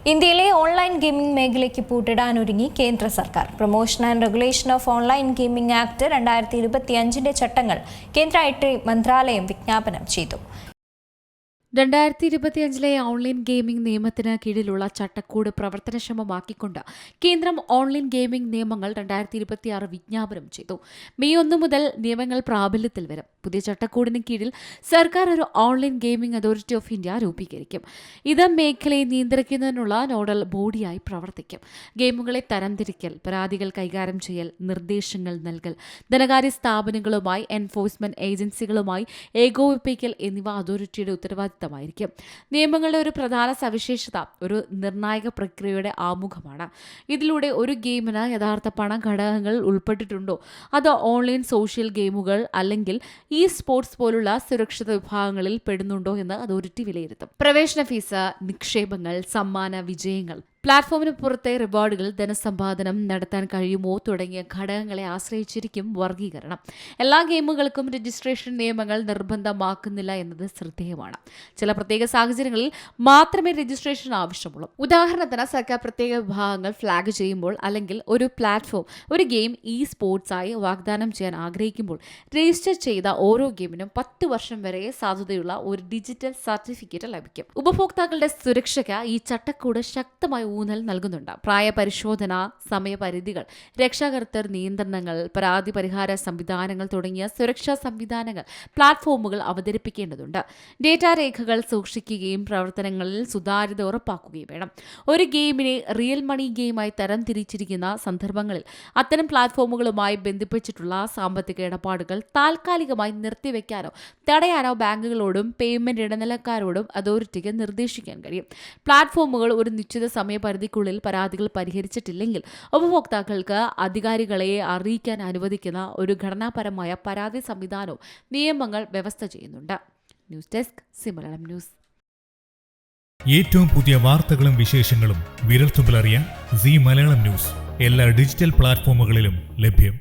ഇന്ത്യയിലെ online gaming മേഖലയ്ക്ക് പൂട്ടിടാനൊരുങ്ങി കേന്ദ്ര സർക്കാർ. Promotion and regulation of online gaming act 2025 ചട്ടങ്ങൾ കേന്ദ്ര ഐടി മന്ത്രാലയം വിജ്ഞാപനം ചെയ്തു. 2025 ഓൺലൈൻ ഗെയിമിംഗ് നിയമത്തിന് കീഴിലുള്ള ചട്ടക്കൂട് പ്രവർത്തനക്ഷമമാക്കിക്കൊണ്ട് കേന്ദ്രം ഓൺലൈൻ ഗെയിമിംഗ് നിയമങ്ങൾ 2026 വിജ്ഞാപനം ചെയ്തു. മെയ് 1 മുതൽ നിയമങ്ങൾ പ്രാബല്യത്തിൽ വരും. പുതിയ ചട്ടക്കൂടിന് കീഴിൽ സർക്കാർ ഒരു online gaming authority of India രൂപീകരിക്കും. ഇത് മേഖലയെ നിയന്ത്രിക്കുന്നതിനുള്ള നോഡൽ ബോഡിയായി പ്രവർത്തിക്കും. ഗെയിമുകളെ തരംതിരിക്കൽ, പരാതികൾ കൈകാര്യം ചെയ്യൽ, നിർദ്ദേശങ്ങൾ നൽകൽ, ധനകാര്യ സ്ഥാപനങ്ങളുമായി, എൻഫോഴ്സ്മെന്റ് ഏജൻസികളുമായി ഏകോപിപ്പിക്കൽ എന്നിവ അതോറിറ്റിയുടെ ഉത്തരവാദിത്തം. നിയമങ്ങളുടെ ഒരു പ്രധാന സവിശേഷത ഒരു നിർണായക പ്രക്രിയയുടെ ആമുഖമാണ്. ഇതിലൂടെ ഒരു ഗെയിമിന് യഥാർത്ഥ പണഘടകങ്ങൾ ഉൾപ്പെട്ടിട്ടുണ്ടോ, അതോ ഓൺലൈൻ സോഷ്യൽ ഗെയിമുകൾ അല്ലെങ്കിൽ ഇ സ്പോർട്സ് പോലുള്ള സുരക്ഷിത വിഭാഗങ്ങളിൽ പെടുന്നുണ്ടോ എന്ന് അതോറിറ്റി വിലയിരുത്തും. പ്രവേശന ഫീസ്, നിക്ഷേപങ്ങൾ, സമ്മാന വിജയങ്ങൾ, പ്ലാറ്റ്ഫോമിന് പുറത്തെ റിവാർഡുകൾ, ധനസമ്പാദനം നടത്താൻ കഴിയുമോ തുടങ്ങിയ ഘടകങ്ങളെ ആശ്രയിച്ചിരിക്കും വർഗീകരണം. എല്ലാ ഗെയിമുകൾക്കും രജിസ്ട്രേഷൻ നിയമങ്ങൾ നിർബന്ധമാക്കുന്നില്ല എന്നത് ശ്രദ്ധേയമാണ്. ചില പ്രത്യേക സാഹചര്യങ്ങളിൽ മാത്രമേ രജിസ്ട്രേഷൻ ആവശ്യമുള്ളൂ. ഉദാഹരണത്തിന്, സർക്കാർ പ്രത്യേക വിഭാഗങ്ങൾ ഫ്ലാഗ് ചെയ്യുമ്പോൾ അല്ലെങ്കിൽ ഒരു പ്ലാറ്റ്ഫോം ഒരു ഗെയിം ഇ സ്പോർട്സായി വാഗ്ദാനം ചെയ്യാൻ ആഗ്രഹിക്കുമ്പോൾ രജിസ്റ്റർ ചെയ്ത ഓരോ ഗെയിമിനും 10 വർഷം വരെ സാധുതയുള്ള ഒരു ഡിജിറ്റൽ സർട്ടിഫിക്കറ്റ് ലഭിക്കും. ഉപഭോക്താക്കളുടെ സുരക്ഷയ്ക്ക് ഈ ചട്ടക്കൂട് ശക്തമായി ഊന്നൽ നൽകുന്നുണ്ട്. പ്രായപരിശോധന, സമയപരിധികൾ, രക്ഷാകർത്തൃ നിയന്ത്രണങ്ങൾ, പരാതി പരിഹാര സംവിധാനങ്ങൾ തുടങ്ങിയ സുരക്ഷാ സംവിധാനങ്ങൾ പ്ലാറ്റ്ഫോമുകൾ അവതരിപ്പിക്കേണ്ടതുണ്ട്. ഡേറ്റാ രേഖകൾ സൂക്ഷിക്കുകയും പ്രവർത്തനങ്ങളിൽ സുതാര്യത ഉറപ്പാക്കുകയും വേണം. ഒരു ഗെയിമിനെ റിയൽ മണി ഗെയിമായി തരംതിരിച്ചിരിക്കുന്ന സന്ദർഭങ്ങളിൽ അത്തരം പ്ലാറ്റ്ഫോമുകളുമായി ബന്ധിപ്പിച്ചിട്ടുള്ള സാമ്പത്തിക ഇടപാടുകൾ താൽക്കാലികമായി നിർത്തിവെക്കാനോ തടയാനോ ബാങ്കുകളോടും പേയ്മെന്റ് ഇടനിലക്കാരോടും അതോറിറ്റിക്ക് നിർദ്ദേശിക്കാൻ കഴിയും. പ്ലാറ്റ്ഫോമുകൾ ഒരു നിശ്ചിത സമയപരിധിക്കുള്ളിൽ പരാതികൾ പരിഹരിച്ചിട്ടില്ലെങ്കിൽ ഉപഭോക്താക്കൾക്ക് അധികാരികളെ അറിയിക്കാൻ അനുവദിക്കുന്ന ഒരു ഘടനാപരമായ പരാതി സംവിധാനവും നിയമങ്ങൾ വ്യവസ്ഥ ചെയ്യുന്നുണ്ട്. News desk C Malayalam news. ഏറ്റവും പുതിയ വാർത്തകളും വിശേഷങ്ങളും വിരൽത്തുമ്പിലറിയാൻ സി മലയാളം ന്യൂസ് എല്ലാ ഡിജിറ്റൽ പ്ലാറ്റ്ഫോമുകളിലും ലഭ്യം.